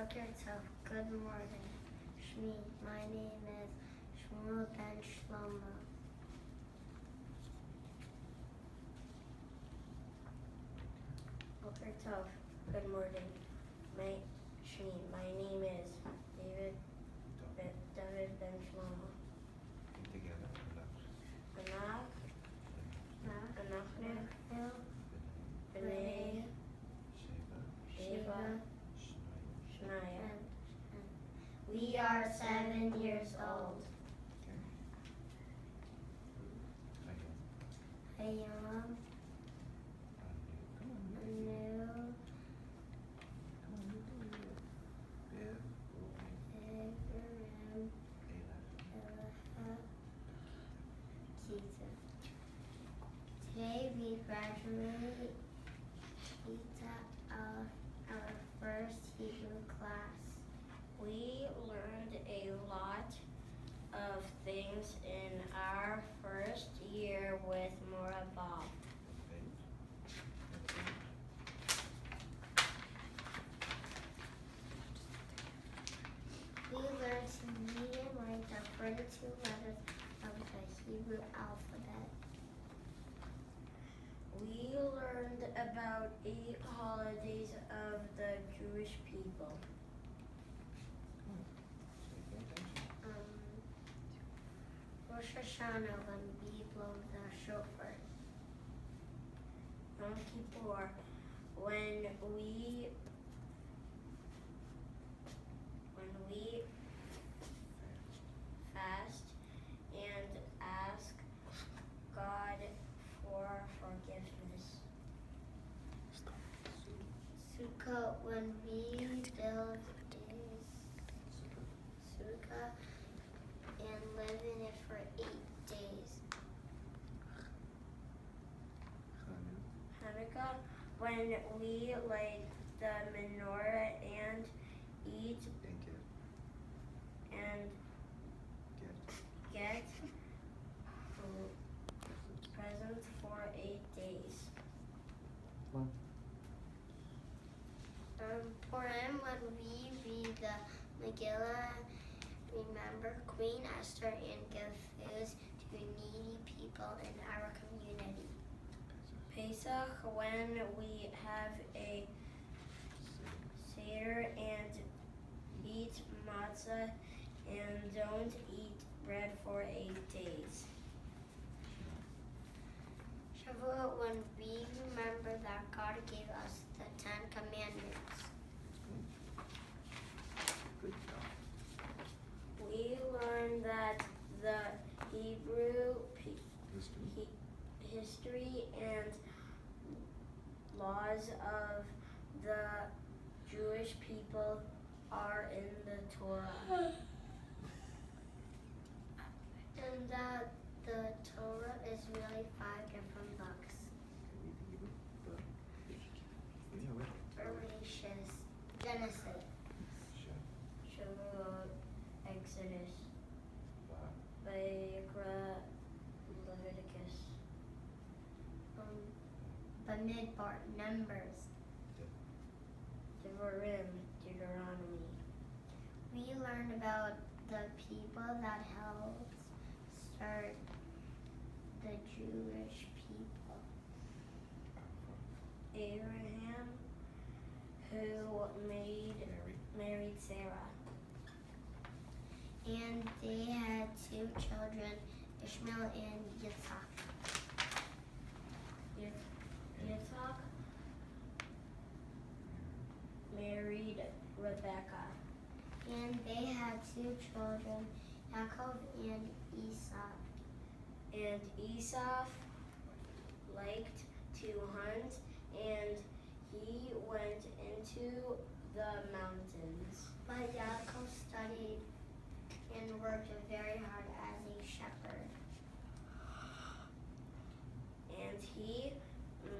Boker Tov, good morning. Shmi, my name is Shmuel ben Shlomo. Boker Tov, good morning. Shmi, my name is David ben Shlomo. Together. Anachnu, B'nai, Sheva, Shnaya. We are 7 years old. Hayam, Anu, Evarim, Elaha, Kita. Today we graduate Kita of our first Hebrew class. We learned a lot of things in our first year with Morabav. We learned to read and write the first 2 letters of the Hebrew alphabet. We learned about 8 holidays of the Jewish people. Rosh Hashanah, when we blow the shofar. Yom Kippur, when we fast and ask God for forgiveness. Sukkot, when we build a sukkah and live in it for 8 days. Hanukkah, when we light the menorah and eat and get presents for 8 days. Purim, when we read the Megillah, remember Queen Esther, and give food to needy people in our community. Pesach, when we have a Seder and eat matzah and don't eat bread for 8 days. Shavuot, when we remember that God gave us the 10 Commandments. Good job. We learned that the Hebrew history and laws of the Jewish people are in the Torah. And that the Torah is really 5 different books. Bereshit, Genesis, Shavuot, Exodus, Vayikra, Leviticus, Bamidbar, Numbers, Devarim, Deuteronomy. We learn about the people that helped start the Jewish people. Abraham, who married Sarah. And they had 2 children, Ishmael and Yitzhak. Yitzhak married Rebecca. And they had 2 children, Yaakov and Esau. And Esau liked to hunt, and he went into the mountains. But Yaakov studied and worked very hard as a shepherd. And he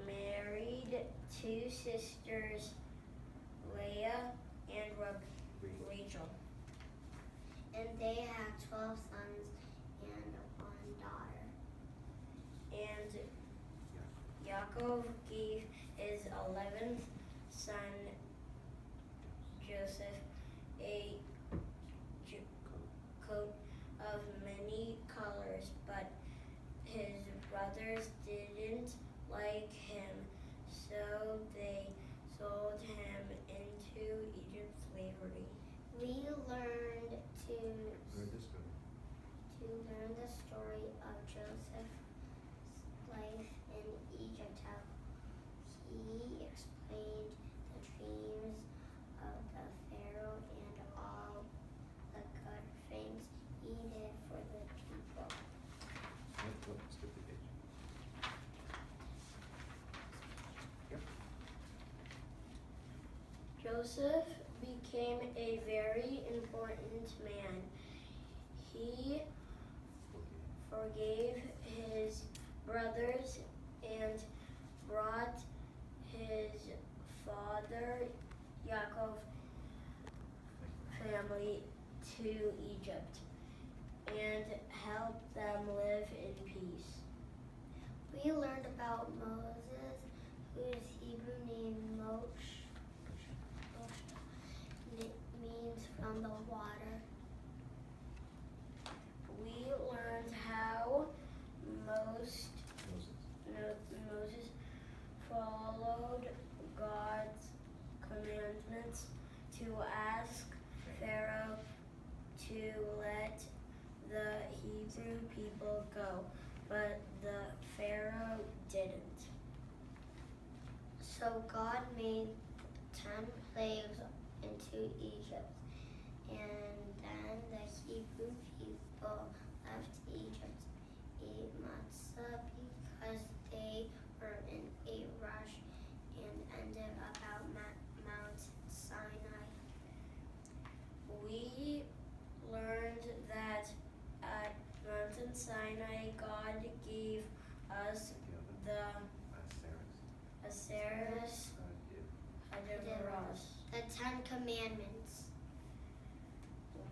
married 2 sisters, Leah and Rachel. And they had 12 sons and 1 daughter. And Yaakov gave his 11th son, Joseph, explained the dreams of the Pharaoh and all the good things he did for the people. Skip the page. Yep. Joseph became a very important man. He forgave his brothers and brought his father Yaakov family to Egypt and helped them live in peace. We learned about Moses, whose Hebrew name Moshe means from the water. We learned how Moses. Moses followed God's commandments to ask Pharaoh to let the Hebrew people go, but the Pharaoh didn't. So God made 10 plagues into Egypt, and then the Hebrew people left Egypt 8 months because they were in a rush and ended up at Mount Sinai. We learned that at Mountain Sinai, God gave us the Aseres Hadaros. The 10 Commandments.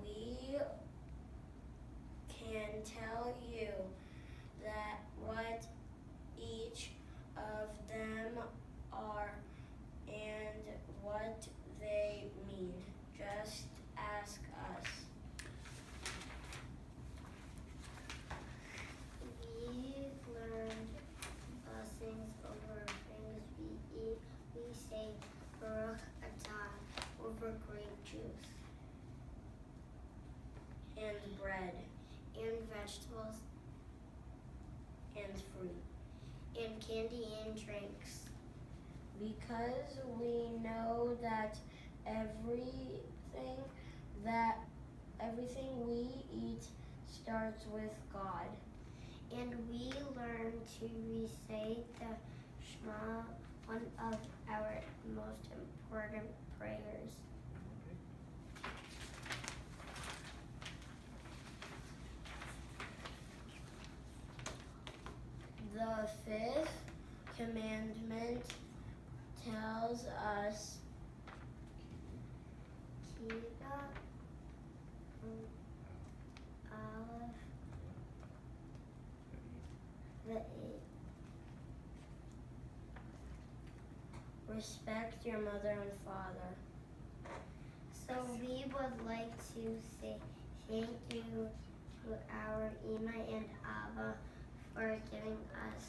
We can tell you that what each of them are and what they mean. Just ask us. We learned blessings over things we eat. We say Baruch Atah over grape juice And bread and vegetables and fruit. and candy and drinks. Because we know that everything we eat starts with God. And we learn to recite the Shema, one of our most important prayers. The fifth commandment tells us Kiva, Aleph, the 8. respect your mother and father. So we would like to say thank you to our Ima and Abba for giving us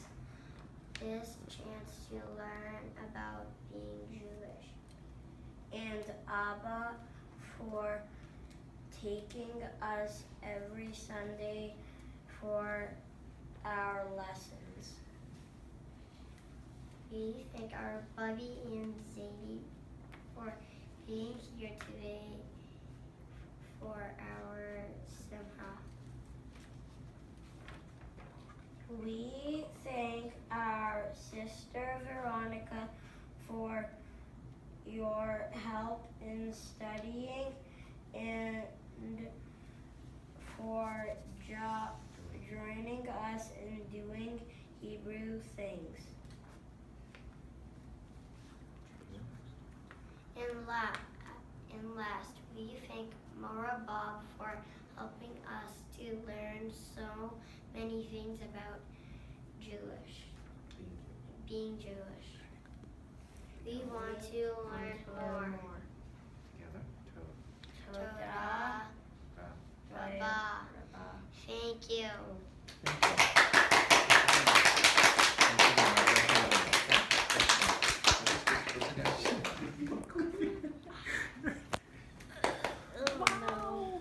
this chance to learn about being Jewish. And Abba for taking us every Sunday for our lessons. We thank our Bubby and Zadie for being here today for our Simcha. We thank our sister Veronica for your help in studying and for joining us in doing Hebrew things. And last, we thank Mara Bob for helping us to learn so many things about being Jewish. We want to learn more. Together. Torah,